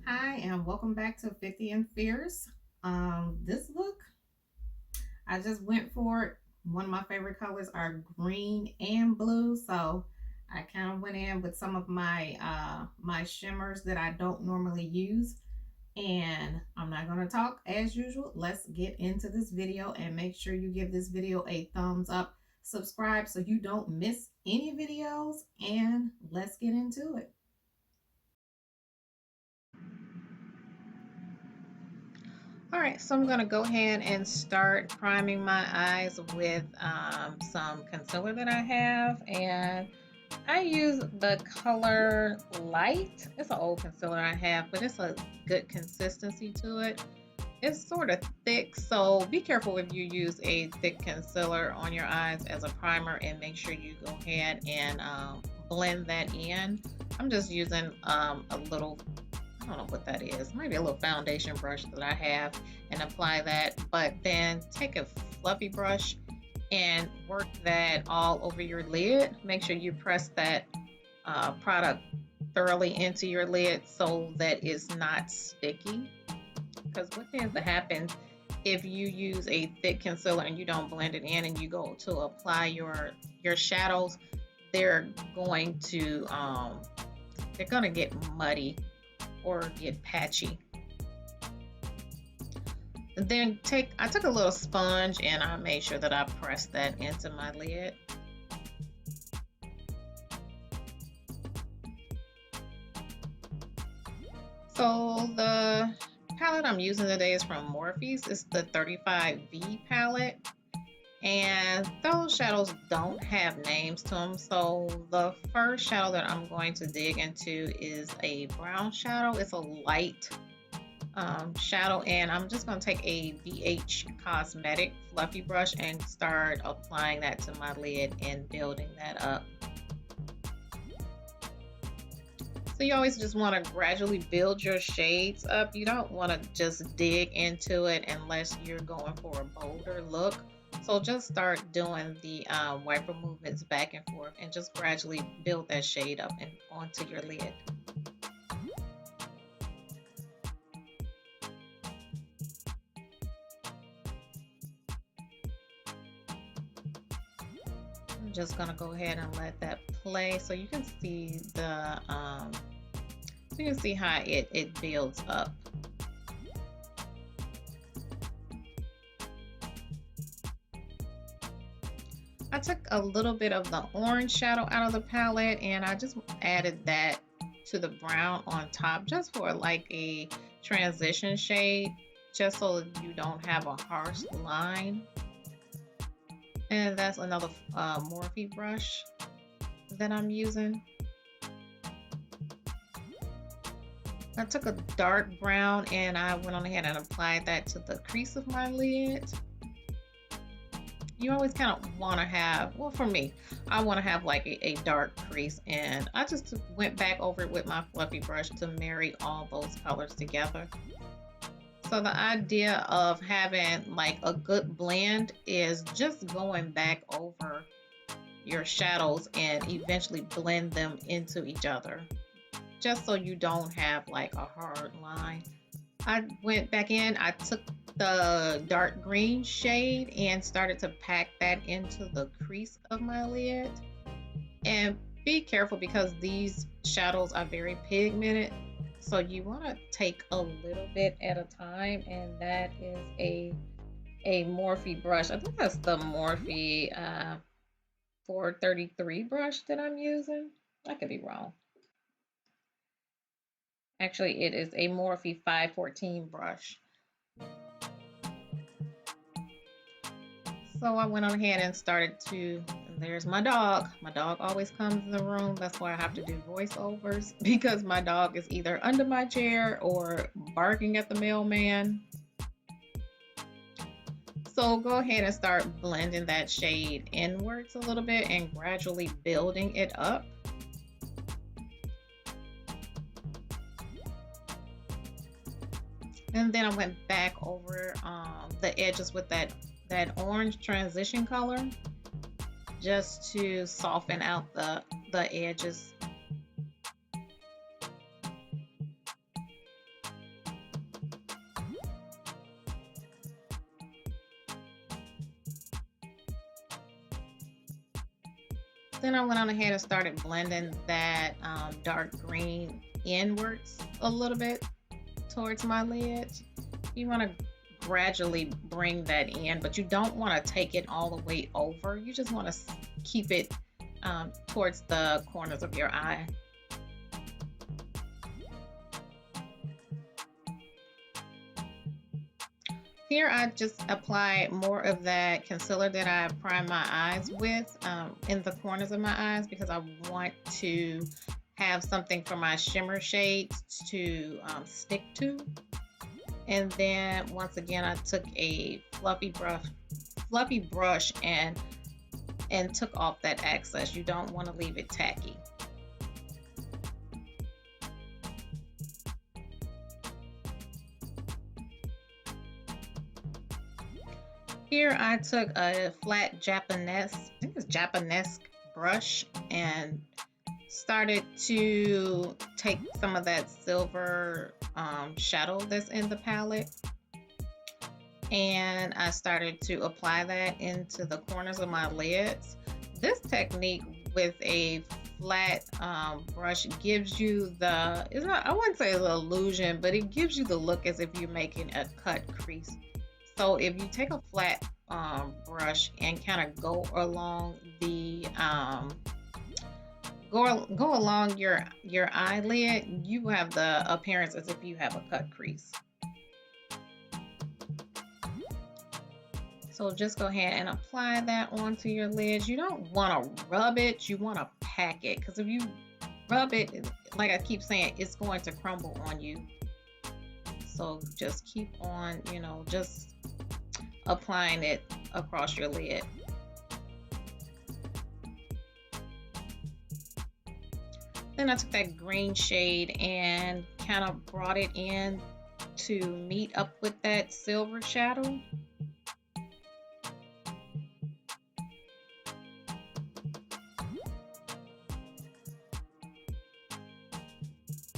Hi, and welcome back to 50 and Fierce. This look, I just went for it. One of my favorite colors are green and blue, so I kind of went in with some of my shimmers that I don't normally use. And I'm not going to talk as usual. Let's get into this video and make sure you give this video a thumbs up, subscribe so you don't miss any videos, and let's get into it. All right, so I'm going to go ahead and start priming my eyes with some concealer that I have, and I use the color Light. It's an old concealer I have, but it's a good consistency to it. It's sort of thick, so be careful if you use a thick concealer on your eyes as a primer, and make sure you go ahead and blend that in. I'm just using a little, I don't know what that is, maybe a little foundation brush that I have, and apply that, but then take a fluffy brush and work that all over your lid. Make sure you press that product thoroughly into your lid so that it's not sticky, because what tends to happen if you use a thick concealer and you don't blend it in and you go to apply your shadows, they're going to get muddy or get patchy. And then I took a little sponge and I made sure that I pressed that into my lid. So the palette I'm using today is from Morphe. It's the 35V palette. And those shadows don't have names to them. So the first shadow that I'm going to dig into is a brown shadow. It's a light shadow, and I'm just going to take a BH Cosmetic fluffy brush and start applying that to my lid and building that up. So you always just want to gradually build your shades up. You don't want to just dig into it unless you're going for a bolder look. So just start doing the wiper movements back and forth and just gradually build that shade up and onto your lid. I'm just gonna go ahead and let that play so you can see the how it builds up. I took a little bit of the orange shadow out of the palette and I just added that to the brown on top, just for like a transition shade, just so that you don't have a harsh line. And that's another Morphe brush that I'm using. I took a dark brown and I went on ahead and applied that to the crease of my lid. You always kind of want to have, well, for me, I want to have like a dark crease, and I just went back over it with my fluffy brush to marry all those colors together. So the idea of having like a good blend is just going back over your shadows and eventually blend them into each other, just so you don't have like a hard line. I went back in, I took the dark green shade and started to pack that into the crease of my lid. And be careful because these shadows are very pigmented, so you want to take a little bit at a time. And that is a Morphe brush. I think that's the Morphe 433 brush that I'm using. I could be wrong. Actually, it is a Morphe 514 brush. So I went on ahead and started to, and there's my dog. My dog always comes in the room. That's why I have to do voiceovers, because my dog is either under my chair or barking at the mailman. So go ahead and start blending that shade inwards a little bit and gradually building it up. And then I went back over the edges with that orange transition color, just to soften out the edges. Then I went on ahead and started blending that dark green inwards a little bit towards my lid. You want to gradually bring that in, but you don't want to take it all the way over. You just want to keep it towards the corners of your eye. Here I just apply more of that concealer that I prime my eyes with in the corners of my eyes, because I want to have something for my shimmer shades to stick to. And then once again, I took a fluffy brush and took off that excess. You don't want to leave it tacky. Here I took a flat Japanese, I think it's Japanese brush, and started to take some of that silver shadow that's in the palette, and I started to apply that into the corners of my lids. This technique with a flat brush gives you the, I wouldn't say it's an illusion, but it gives you the look as if you're making a cut crease. So if you take a flat brush and kind of go along the go along your eyelid, you have the appearance as if you have a cut crease. So just go ahead and apply that onto your lids. You don't want to rub it, you want to pack it, because if you rub it, like I keep saying, it's going to crumble on you. So just keep on, you know, just applying it across your lid. Then I took that green shade and kind of brought it in to meet up with that silver shadow.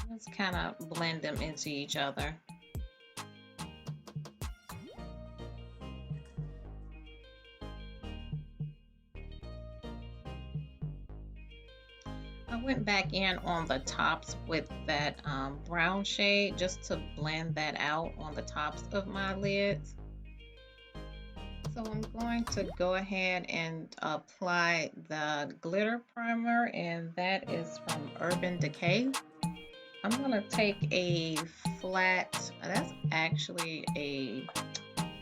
Let's kind of blend them into each other. I went back in on the tops with that brown shade just to blend that out on the tops of my lids. So I'm going to go ahead and apply the glitter primer, and that is from Urban Decay. I'm going to take a flat, that's actually a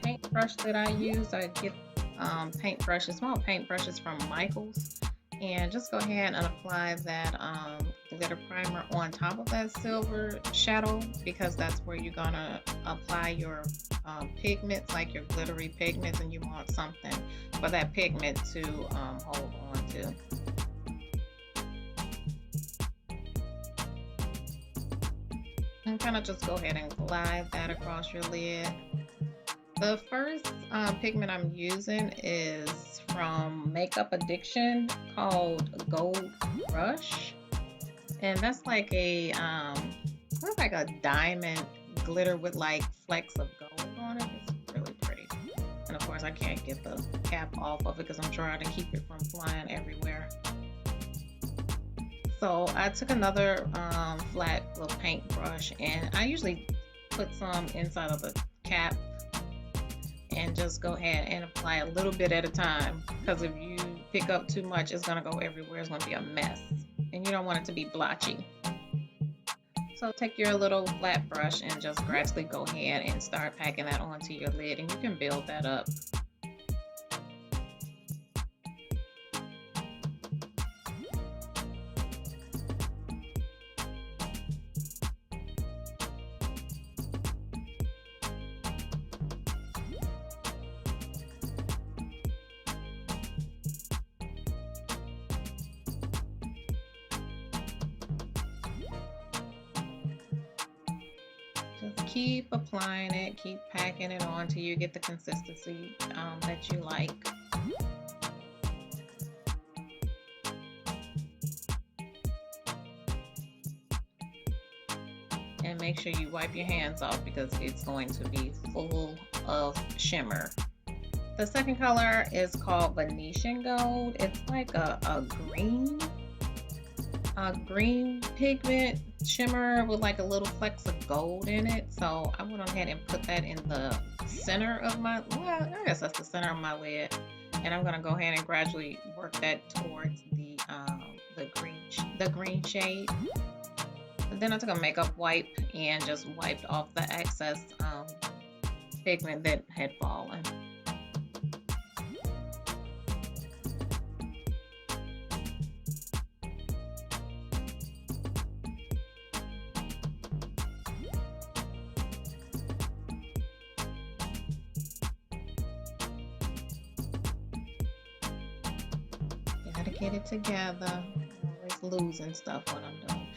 paintbrush that I use. I get small paintbrushes from Michaels. And just go ahead and apply that glitter primer on top of that silver shadow, because that's where you're gonna apply your pigments, like your glittery pigments, and you want something for that pigment to hold on to. And kind of just go ahead and glide that across your lid. The first pigment I'm using is from Makeup Addiction, called Gold Rush, and that's like a looks like a diamond glitter with like flecks of gold on it. It's really pretty, and of course I can't get the cap off of it because I'm trying to keep it from flying everywhere. So I took another flat little paintbrush, and I usually put some inside of the cap and just go ahead and apply a little bit at a time, because if you pick up too much, it's going to go everywhere. It's going to be a mess, and you don't want it to be blotchy. So take your little flat brush and just gradually go ahead and start packing that onto your lid, and you can build that up. Just keep applying it, keep packing it on till you get the consistency that you like. And make sure you wipe your hands off, because it's going to be full of shimmer. The second color is called Venetian Gold. It's like a green pigment shimmer with like a little flecks of gold in it. So I went ahead and put that in the center of my, well, I guess that's the center of my lid. And I'm gonna go ahead and gradually work that towards the green shade. And then I took a makeup wipe and just wiped off the excess pigment that had fallen. Gotta get it together. I'm always losing stuff when I'm doing.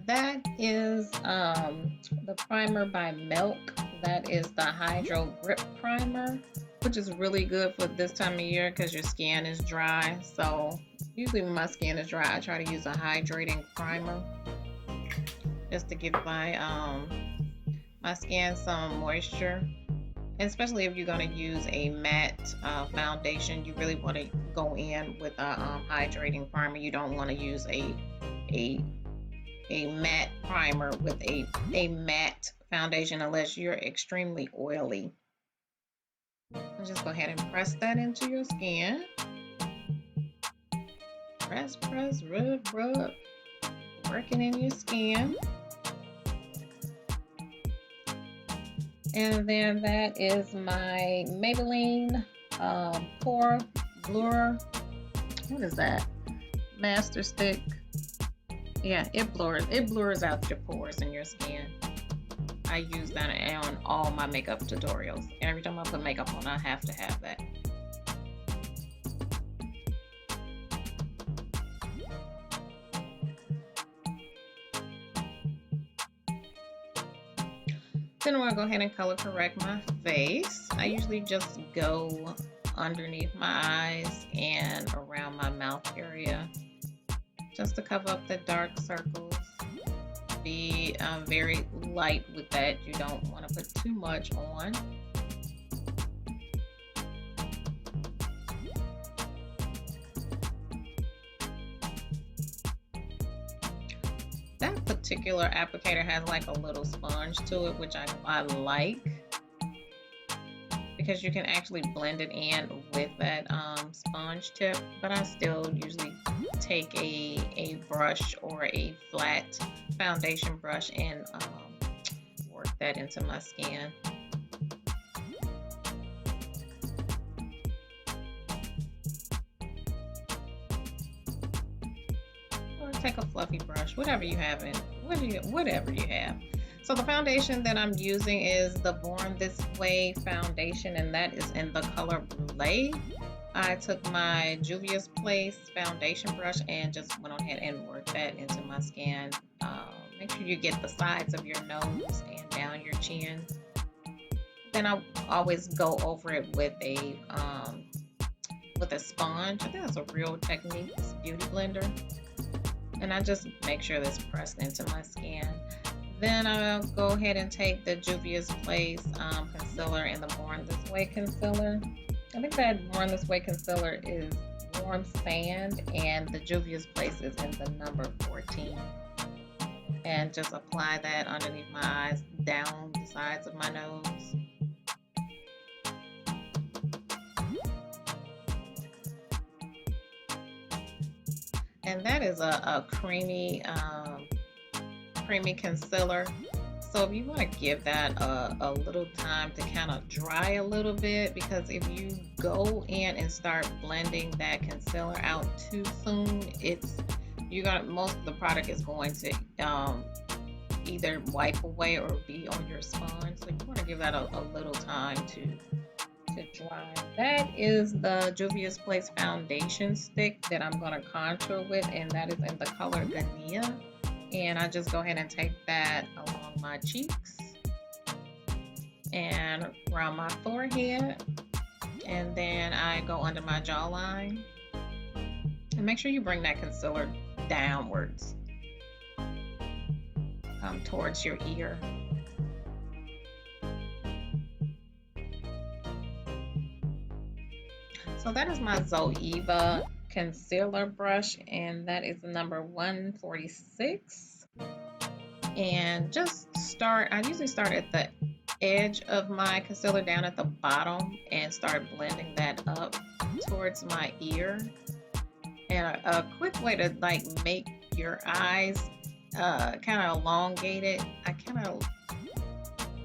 That is the primer by Milk. That is the Hydro Grip Primer, which is really good for this time of year because your skin is dry. So usually when my skin is dry, I try to use a hydrating primer just to give my my skin some moisture. And especially if you're going to use a matte foundation, you really want to go in with a hydrating primer. You don't want to use a matte primer with a matte foundation unless you're extremely oily. And just go ahead and press that into your skin. Press, press, rub, rub. Working in your skin. And then that is my Maybelline Pore Blur. What is that? Master Stick. Yeah, it blurs out your pores in your skin. I use that on all my makeup tutorials. Every time I put makeup on, I have to have that. Then I'm gonna go ahead and color correct my face. I usually just go underneath my eyes and around my mouth area just to cover up the dark circles. Be very light with that. You don't want to put too much on. That particular applicator has like a little sponge to it, which I like, because you can actually blend it in with that sponge tip. But I still usually take a brush or a flat foundation brush and work that into my skin. Or take a fluffy brush, whatever you have in, whatever you have. So the foundation that I'm using is the Born This Way foundation, and that is in the color BURLEE. I took my Juvias Place foundation brush and just went on ahead and worked that into my skin. Make sure you get the sides of your nose and down your chin. Then I always go over it with a sponge. I think that's a Real Techniques beauty blender. And I just make sure that's pressed into my skin. Then I'll go ahead and take the Juvias Place concealer and the Born This Way concealer. I think that Born This Way concealer is Warm Sand, and the Juvias Place is in the number 14. And just apply that underneath my eyes, down the sides of my nose. And that is a creamy concealer. So if you want to give that a little time to kind of dry a little bit, because if you go in and start blending that concealer out too soon, most of the product is going to either wipe away or be on your sponge. So you want to give that a little time to dry. That is the Juvias Place foundation stick that I'm going to contour with, and that is in the color Gania. And I just go ahead and take that along my cheeks and around my forehead, and then I go under my jawline. And make sure you bring that concealer downwards towards your ear. So that is my Zoeva concealer brush, and that is the number 146. And just start, I usually start at the edge of my concealer down at the bottom and start blending that up towards my ear. And a quick way to like make your eyes kind of elongated, I kind of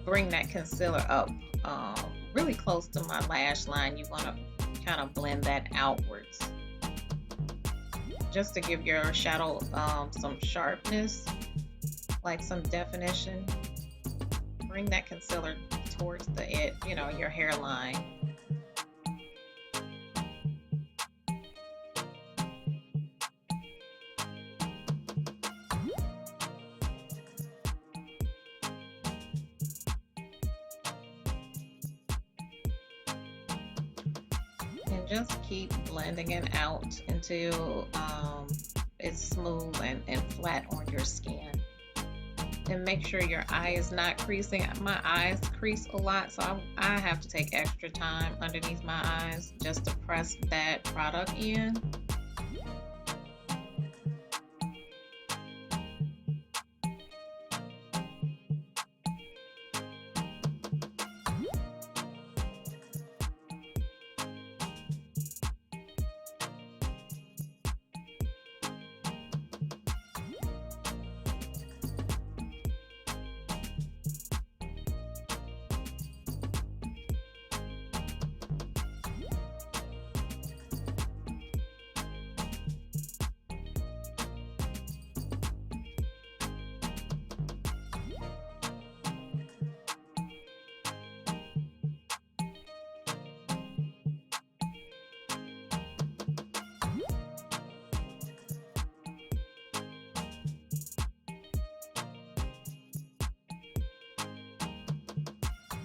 bring that concealer up really close to my lash line. You want to kind of blend that outwards just to give your shadow some sharpness, like some definition. Bring that concealer towards the edge, you know, your hairline. And just keep blending it out until it's smooth and flat on your skin. And make sure your eye is not creasing. My eyes crease a lot, so I have to take extra time underneath my eyes just to press that product in.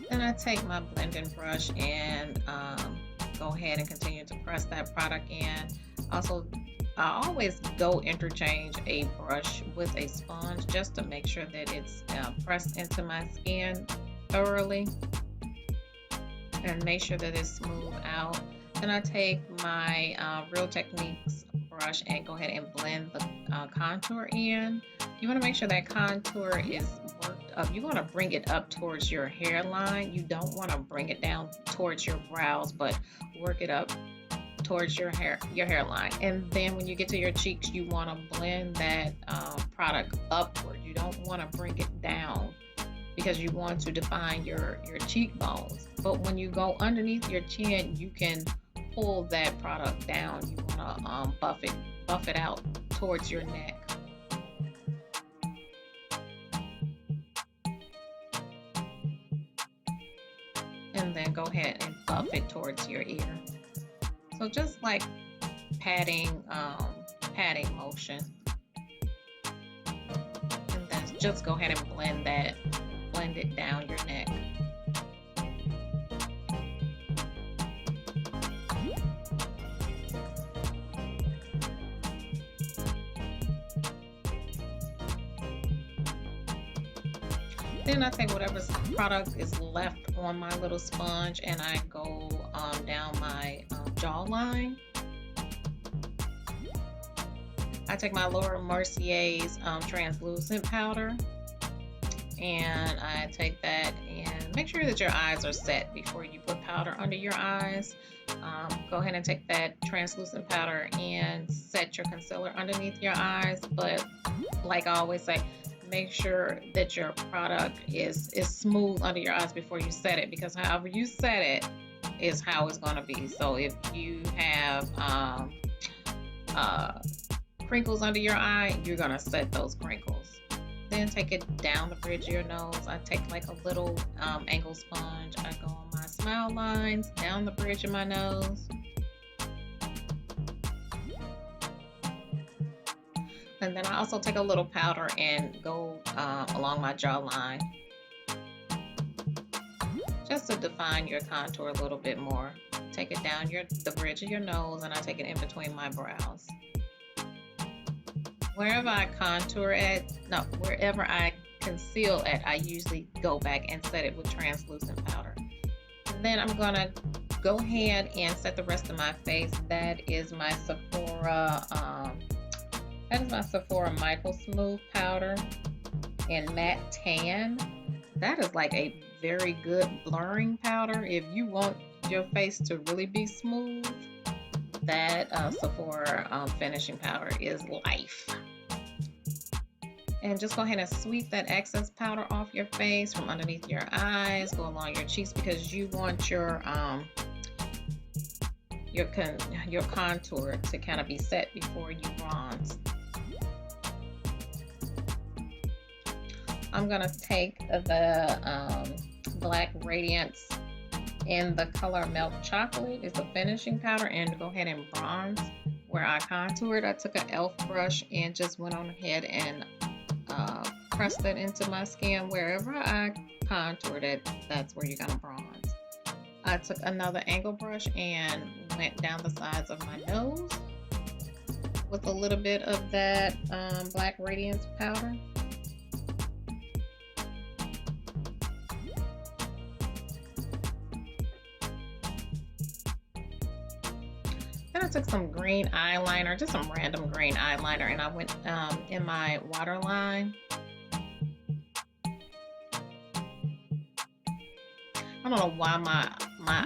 Then I take my blending brush and go ahead and continue to press that product in. Also, I always go interchange a brush with a sponge just to make sure that it's pressed into my skin thoroughly and make sure that it's smooth out. Then I take my Real Techniques brush and go ahead and blend the contour in. You want to make sure that contour is worked up. You want to bring it up towards your hairline. You don't want to bring it down towards your brows, but work it up towards your hairline. And then when you get to your cheeks, you want to blend that product upward. You don't want to bring it down because you want to define your cheekbones. But when you go underneath your chin, you can pull that product down. You want to buff it out towards your neck. And then go ahead and buff it towards your ear. So just like patting motion. And then just go ahead and blend it down your neck. Then I take whatever product is left on my little sponge and I go down my jawline. I take my Laura Mercier's translucent powder and I take that and make sure that your eyes are set before you put powder under your eyes. Go ahead and take that translucent powder and set your concealer underneath your eyes, but like I always say, make sure that your product is smooth under your eyes before you set it, because however you set it is how it's going to be. So if you have crinkles under your eye, you're going to set those crinkles. Then take it down the bridge of your nose. I take like a little angle sponge. I go on my smile lines, down the bridge of my nose. And then I also take a little powder and go along my jawline, just to define your contour a little bit more. Take it down the bridge of your nose, and I take it in between my brows. Wherever I wherever I conceal at, I usually go back and set it with translucent powder. And then I'm gonna go ahead and set the rest of my face. That is my Sephora Micro Smooth Powder in Matte Tan. That is like a very good blurring powder. If you want your face to really be smooth, that Sephora finishing powder is life. And just go ahead and sweep that excess powder off your face from underneath your eyes, go along your cheeks, because you want your contour to kind of be set before you bronze. I'm gonna take the Black Radiance in the color Milk Chocolate. It's a finishing powder, and go ahead and bronze where I contoured. I took an e.l.f. brush and just went on ahead and pressed it into my skin. Wherever I contoured it, that's where you're gonna bronze. I took another angle brush and went down the sides of my nose with a little bit of that Black Radiance powder. Then I took some green eyeliner, just some random green eyeliner, and I went in my waterline. I don't know why my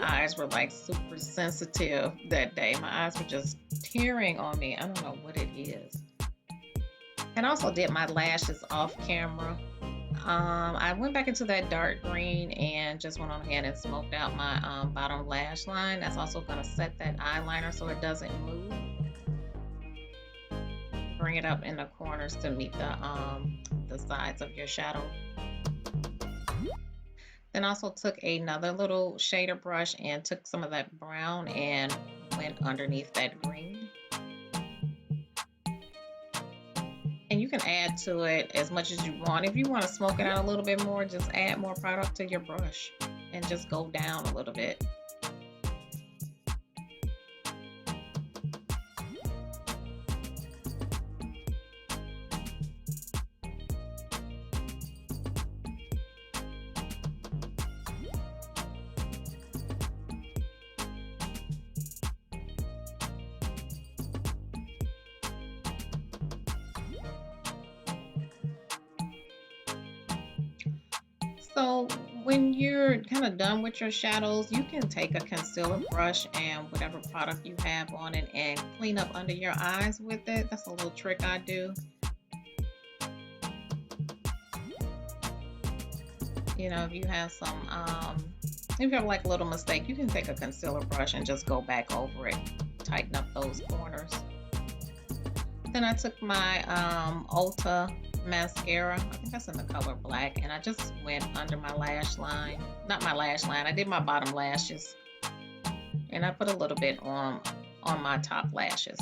eyes were like super sensitive that day. My eyes were just tearing on me. I don't know what it is. And I also did my lashes off camera. I went back into that dark green and just went on ahead and smoked out my bottom lash line. That's also going to set that eyeliner so it doesn't move. Bring it up in the corners to meet the sides of your shadow. Then also took another little shader brush and took some of that brown and went underneath that green. And you can add to it as much as you want. If you want to smoke it out a little bit more, just add more product to your brush and just go down a little bit. So when you're kind of done with your shadows, you can take a concealer brush and whatever product you have on it and clean up under your eyes with it. That's a little trick I do. You know, if you have if you have like a little mistake, you can take a concealer brush and just go back over it, tighten up those corners. Then I took my Ulta mascara, I think that's in the color black, and I just went under my lash line, not my lash line, I did my bottom lashes, and I put a little bit on my top lashes.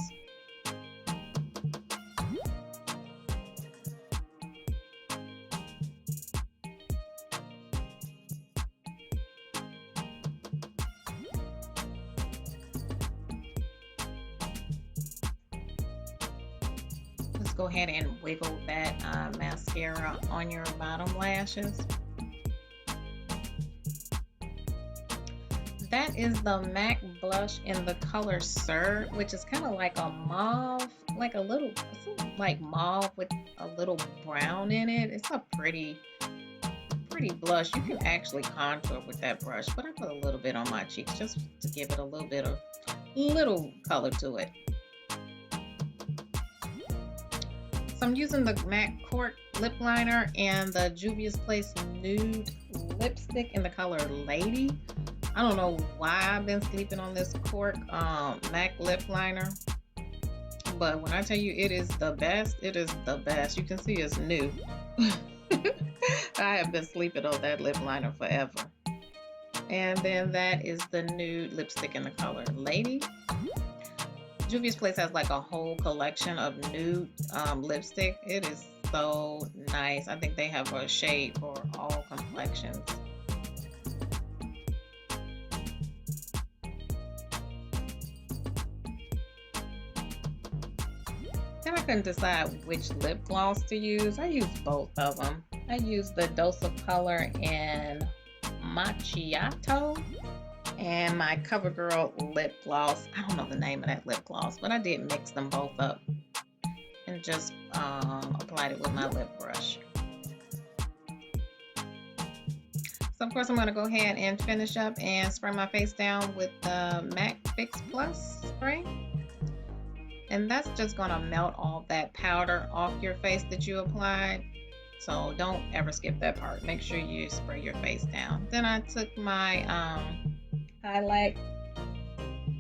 Go ahead and wiggle that mascara on your bottom lashes. That is the MAC blush in the color Sir, which is kind of like a mauve, like a little, like mauve with a little brown in it. It's a pretty blush. You can actually contour with that brush, but I put a little bit on my cheeks just to give it a little bit of color to it. I'm using the MAC Cork lip liner and the Juvias Place nude lipstick in the color Lady. I don't know why I've been sleeping on this Cork MAC lip liner, but when I tell you it is the best, it is the best. You can see it's new. I have been sleeping on that lip liner forever. And then that is the nude lipstick in the color Lady. Juvia's Place has like a whole collection of nude lipstick. It is so nice. I think they have a shade for all complexions. Then I couldn't decide which lip gloss to use. I used both of them. I used the Dose of Color in Macchiato. and my CoverGirl lip gloss. I don't know the name of that lip gloss, but I did mix them both up and just applied it with my lip brush. So of course I'm going to go ahead and finish up and spray my face down with the MAC Fix Plus spray. And that's just going to melt all that powder off your face that you applied. So don't ever skip that part. Make sure you spray your face down. Then I took my highlight.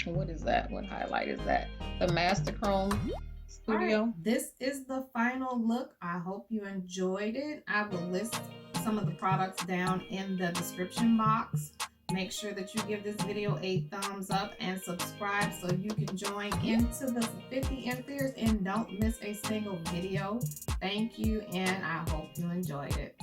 What is that? What highlight is that? The Master Chrome Studio. All right, this is the final look. I hope you enjoyed it. I will list some of the products down in the description box. Make sure that you give this video a thumbs up and subscribe so you can join into the 50 Inferiors and don't miss a single video. Thank you, and I hope you enjoyed it.